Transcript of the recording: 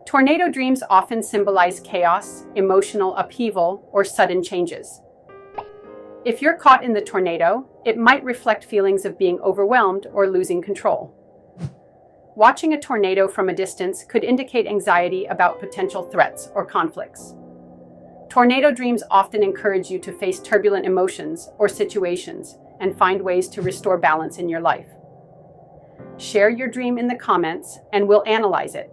Tornado dreams often symbolize chaos, emotional upheaval, or sudden changes. If you're caught in the tornado, it might reflect feelings of being overwhelmed or losing control. Watching a tornado from a distance could indicate anxiety about potential threats or conflicts. Tornado dreams often encourage you to face turbulent emotions or situations and find ways to restore balance in your life. Share your dream in the comments and we'll analyze it.